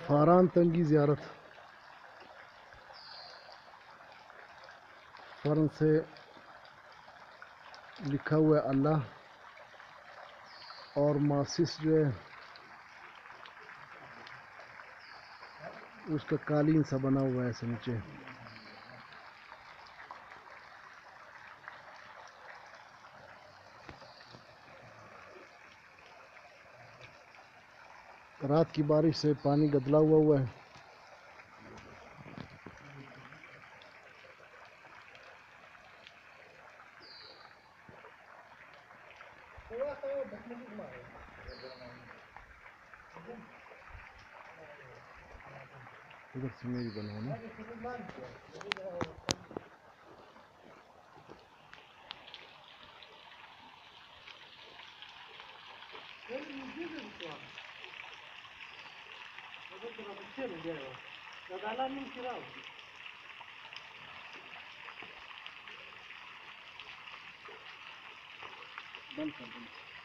फारान तंगी ज़ियारत फर्न से लिखा हुआ है अल्लाह, और मासिस जो है उसका कालीन सा बना हुआ है ऐसे नीचे। रात की बारिश से पानी गदला हुआ है। इधर से मेरी बनाओ ना। बंद कर दो।